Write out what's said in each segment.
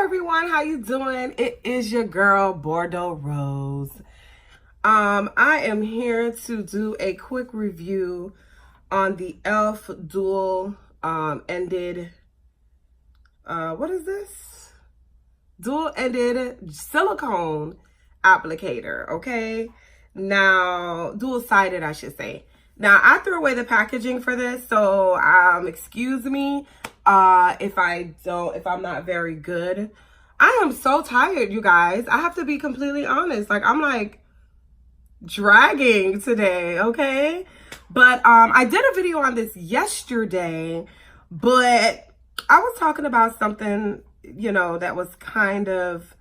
everyone, how you doing? It is your girl Bordeaux Rose. I am here to do a quick review on the e.l.f. dual ended what is this? Dual ended silicone applicator, okay? Now, dual sided, I should say. Now, I threw away the packaging for this, so excuse me if I'm not very good. I am so tired, you guys. I have to be completely honest. Like, I'm like dragging today, okay? But I did a video on this yesterday, but I was talking about something, you know, that was kind of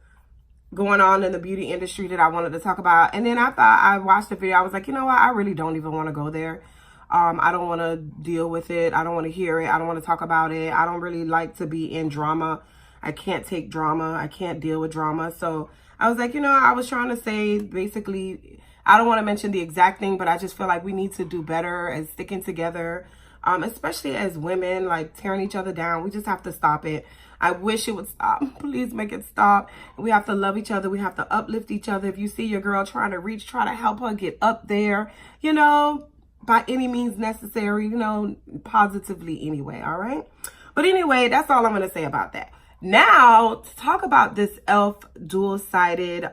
going on in the beauty industry that I wanted to talk about. And then after I watched the video, I was like, you know what? I really don't even want to go there. I don't want to deal with it. I don't want to hear it. I don't want to talk about it. I don't really like to be in drama. I can't take drama. I can't deal with drama. So I was like, you know, I was trying to say basically, I don't want to mention the exact thing, but I just feel like we need to do better as sticking together, especially as women, like tearing each other down. We just have to stop it. I wish it would stop. Please make it stop. We have to love each other. We have to uplift each other. If you see your girl trying to reach, try to help her get up there, you know, by any means necessary, you know, positively anyway, all right? But anyway, that's all I'm going to say about that. Now, to talk about this e.l.f. dual-sided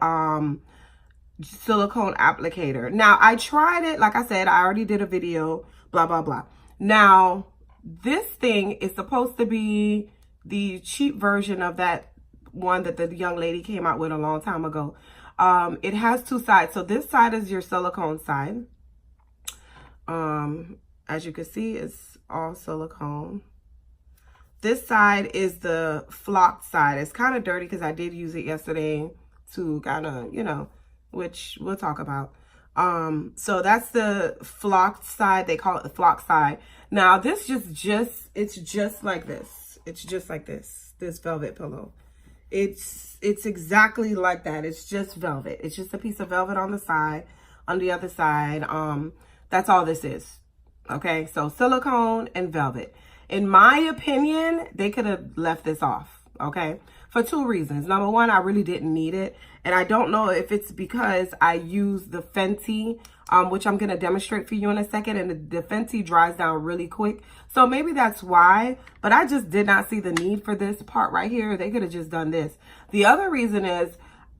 silicone applicator. Now, I tried it. Like I said, I already did a video, blah, blah, blah. Now, this thing is supposed to be the cheap version of that one that the young lady came out with a long time ago. It has two sides. So this side is your silicone side. As you can see, it's all silicone. This side is the flocked side. It's kind of dirty because I did use it yesterday to kind of, you know, which we'll talk about. So that's the flocked side. They call it the flocked side. Now this it's just like this. It's just like this velvet pillow. It's exactly like that. It's just velvet. It's just a piece of velvet on the side, on the other side. That's all this is. Okay, so silicone and velvet. In my opinion, they could have left this off, okay? For two reasons. Number one, I really didn't need it. And I don't know if it's because I use the Fenty, which I'm going to demonstrate for you in a second. And the Fenty dries down really quick. So maybe that's why. But I just did not see the need for this part right here. They could have just done this. The other reason is,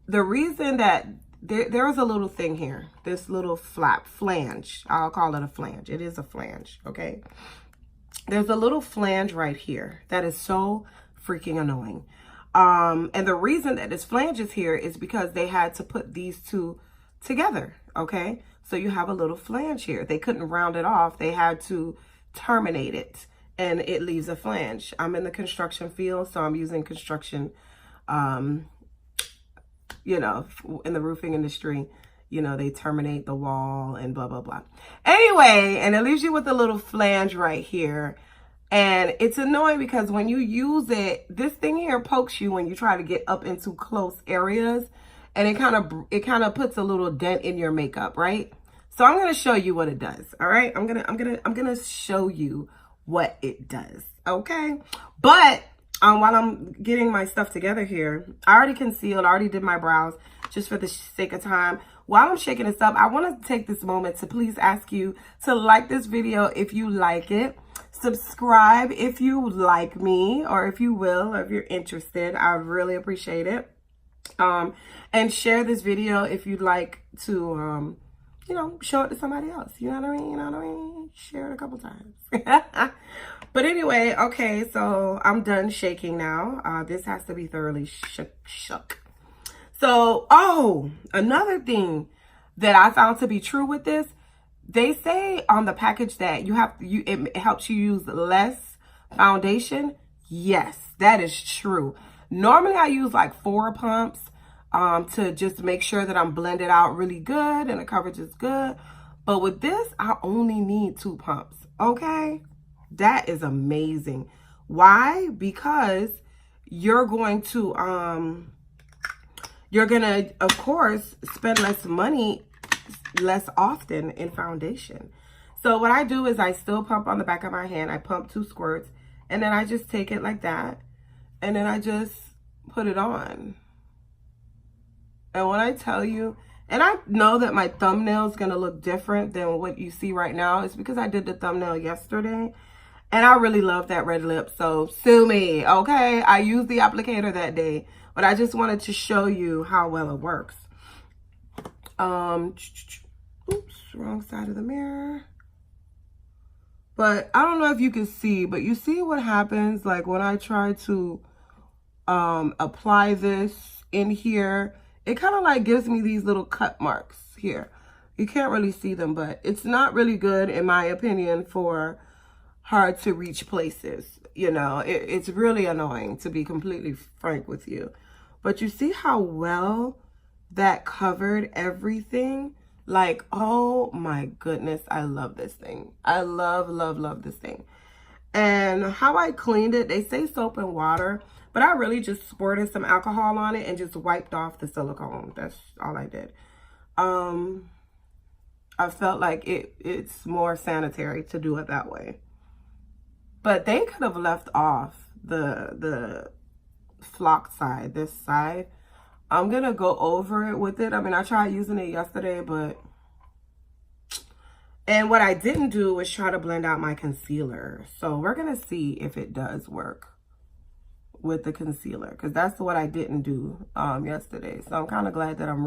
the reason that there is a little thing here. This little flange. I'll call it a flange. It is a flange, okay? There's a little flange right here that is so freaking annoying. And the reason that this flange is here is because they had to put these two together, okay? So you have a little flange here. They couldn't round it off. They had to terminate it, and it leaves a flange. I'm in the construction field, so I'm using construction, you know, in the roofing industry. You know, they terminate the wall and blah, blah, blah. Anyway, and it leaves you with a little flange right here. And it's annoying because when you use it, this thing here pokes you when you try to get up into close areas. And it kind of puts a little dent in your makeup, right? So I'm going to show you what it does. All right. I'm going to show you what it does. Okay. But while I'm getting my stuff together here, I already concealed, I already did my brows just for the sake of time. While I'm shaking this up, I want to take this moment to please ask you to like this video if you like it. Subscribe if you like me, or if you will, or if you're interested. I would really appreciate it. And share this video if you'd like to, you know, show it to somebody else. You know what I mean? You know what I mean? Share it a couple times. But anyway, okay, so I'm done shaking now. This has to be thoroughly shook. So, oh, another thing that I found to be true with this, they say on the package that it helps you use less foundation. Yes, that is true. Normally I use like 4 pumps to just make sure that I'm blended out really good and the coverage is good. But with this, I only need 2 pumps. Okay, that is amazing. Why? Because you're going to of course spend less money less often in foundation. So what I do is I still pump on the back of my hand. I pump 2 squirts, and then I just take it like that, and then I just put it on. And when I tell you, and I know that my thumbnail is going to look different than what you see right now. It's because I did the thumbnail yesterday. And I really love that red lip. So sue me, okay? I used the applicator that day. But I just wanted to show you how well it works. Oops, wrong side of the mirror. But I don't know if you can see, but you see what happens like when I try to apply this in here. It kind of like gives me these little cut marks here. You can't really see them, but it's not really good, in my opinion, for hard to reach places. You know, it's really annoying, to be completely frank with you. But you see how well that covered everything? Like, oh my goodness, I love this thing. I love, love, love this thing. And how I cleaned it, they say soap and water, but I really just squirted some alcohol on it and just wiped off the silicone. That's all I did. I felt like it's more sanitary to do it that way. But they could have left off the flock side, this side. I'm going to go over it with it. I mean, I tried using it yesterday, but... And what I didn't do was try to blend out my concealer. So we're going to see if it does work with the concealer, because that's what I didn't do yesterday. So I'm kind of glad that I'm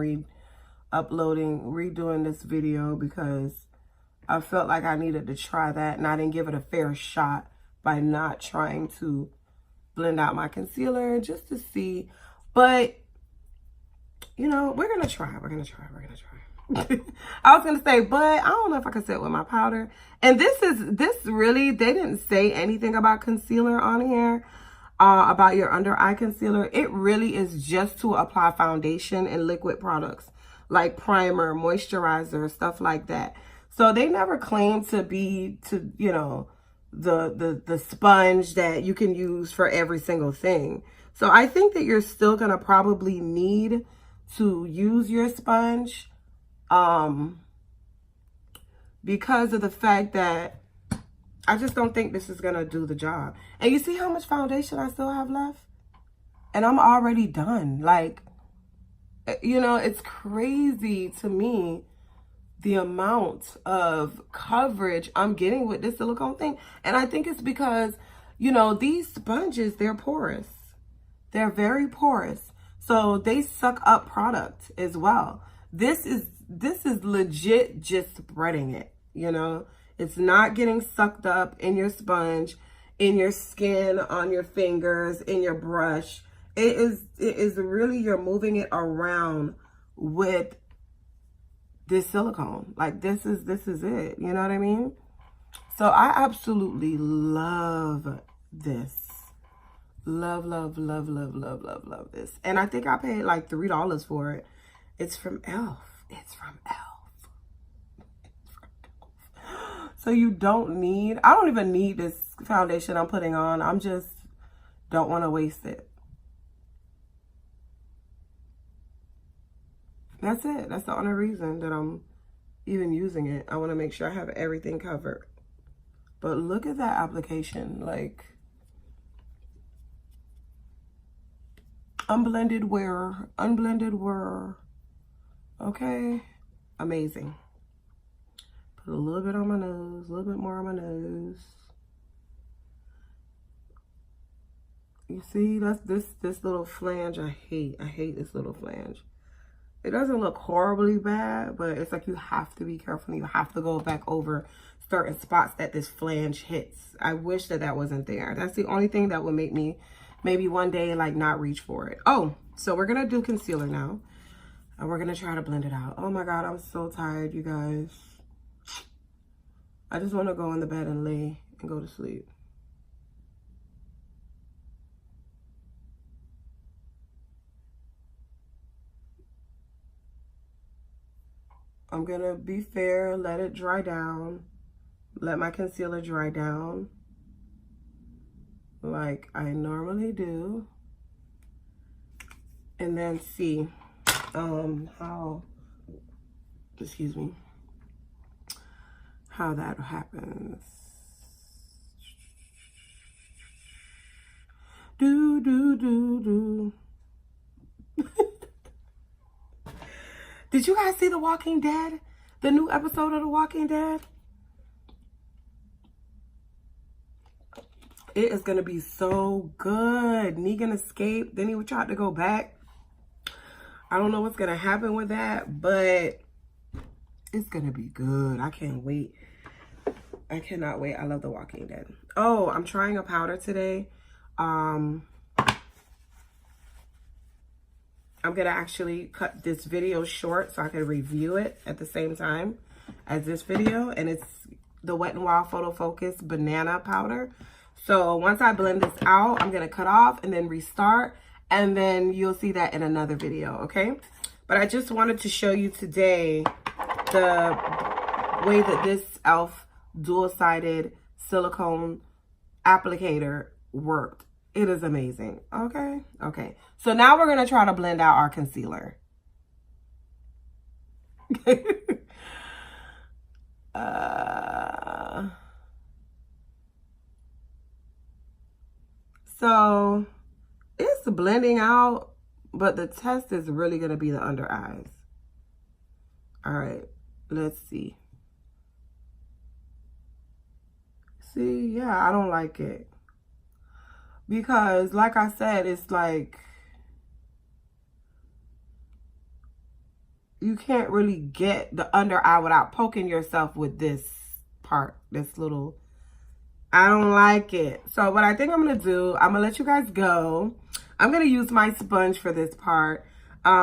redoing this video, because I felt like I needed to try that, and I didn't give it a fair shot by not trying to blend out my concealer just to see. But, you know, we're going to try. We're going to try. I was going to say, but I don't know if I can say it with my powder. And this really, they didn't say anything about concealer on here, about your under eye concealer. It really is just to apply foundation and liquid products like primer, moisturizer, stuff like that. So they never claim to be, you know, the sponge that you can use for every single thing. So I think that you're still going to probably need to use your sponge, because of the fact that I just don't think this is going to do the job. And you see how much foundation I still have left? And I'm already done. Like, you know, it's crazy to me the amount of coverage I'm getting with this silicone thing. And I think it's because, you know, these sponges, they're porous. They're very porous. So they suck up product as well. This is legit just spreading it, you know. It's not getting sucked up in your sponge, in your skin, on your fingers, in your brush. It is really, you're moving it around with this silicone. Like, this is it. You know what I mean? So I absolutely love this. Love, love, love, love, love, love, love this. And I think I paid like $3 for it. It's from e.l.f. It's from e.l.f. So you don't need, I don't even need this foundation I'm putting on. I'm just don't want to waste it. That's it. That's the only reason that I'm even using it. I want to make sure I have everything covered. But look at that application. Like, unblended wear. Okay. Amazing. Put a little bit on my nose, a little bit more on my nose. You see, that's this little flange I hate. I hate this little flange. It doesn't look horribly bad, but it's like you have to be careful. You have to go back over certain spots that this flange hits. I wish that wasn't there. That's the only thing that would make me maybe one day like not reach for it. Oh, so we're going to do concealer now. And we're going to try to blend it out. Oh my God, I'm so tired, you guys. I just want to go in the bed and lay and go to sleep. I'm going to be fair, let it dry down. Let my concealer dry down like I normally do. And then see how that happens. Do. Did you guys see The Walking Dead? The new episode of The Walking Dead? It is going to be so good. Negan escaped. Then he tried to go back. I don't know what's going to happen with that, but it's going to be good. I can't wait. I cannot wait. I love The Walking Dead. Oh, I'm trying a powder today. I'm going to actually cut this video short so I can review it at the same time as this video. And it's the Wet n Wild Photo Focus Banana Powder. So once I blend this out, I'm going to cut off and then restart. And then you'll see that in another video, okay? But I just wanted to show you today the way that this e.l.f. dual-sided silicone applicator worked. It is amazing, okay? Okay, so now we're going to try to blend out our concealer. So it's blending out, but the test is really going to be the under eyes. All right, let's see. See, yeah, I don't like it. Because like I said, it's like you can't really get the under eye without poking yourself with this part, this little, I don't like it. So what I think I'm going to do, I'm going to let you guys go. I'm going to use my sponge for this part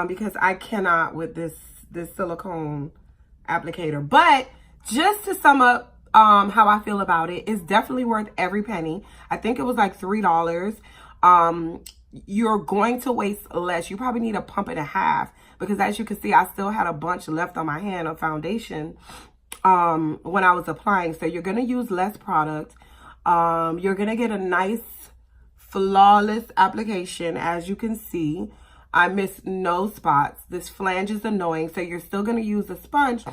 because I cannot with this silicone applicator. But just to sum up how I feel about it, it's definitely worth every penny. I think it was like $3. You're going to waste less. You probably need a pump and a half because as you can see, I still had a bunch left on my hand of foundation when I was applying. So you're going to use less product. You're going to get a nice flawless application. As you can see, I missed no spots. This flange is annoying, so you're still going to use a sponge.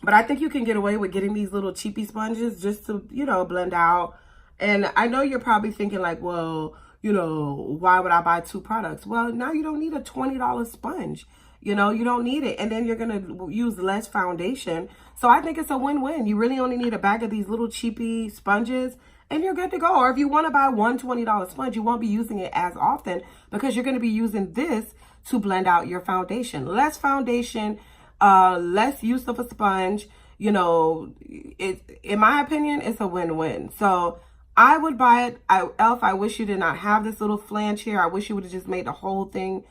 But I think you can get away with getting these little cheapy sponges just to, you know, blend out. And I know you're probably thinking like, well, you know, why would I buy two products? Well, now you don't need a $20 sponge. You know, you don't need it. And then you're going to use less foundation. So I think it's a win-win. You really only need a bag of these little cheapy sponges and you're good to go. Or if you want to buy one $20 sponge, you won't be using it as often because you're going to be using this to blend out your foundation. Less foundation, less use of a sponge. You know, in my opinion, it's a win-win. So I would buy it. e.l.f., I wish you did not have this little flange here. I wish you would have just made the whole thing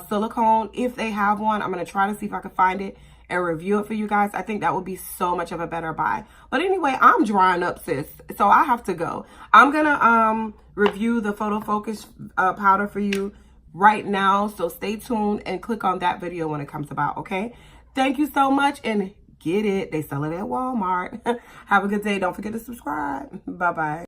silicone. If they have one, I'm going to try to see if I can find it and review it for you guys. I think that would be so much of a better buy. But anyway, I'm drying up, sis. So I have to go. I'm going to review the Photo Focus powder for you right now. So stay tuned and click on that video when it comes about, okay? Thank you so much and get it. They sell it at Walmart. Have a good day. Don't forget to subscribe. Bye-bye.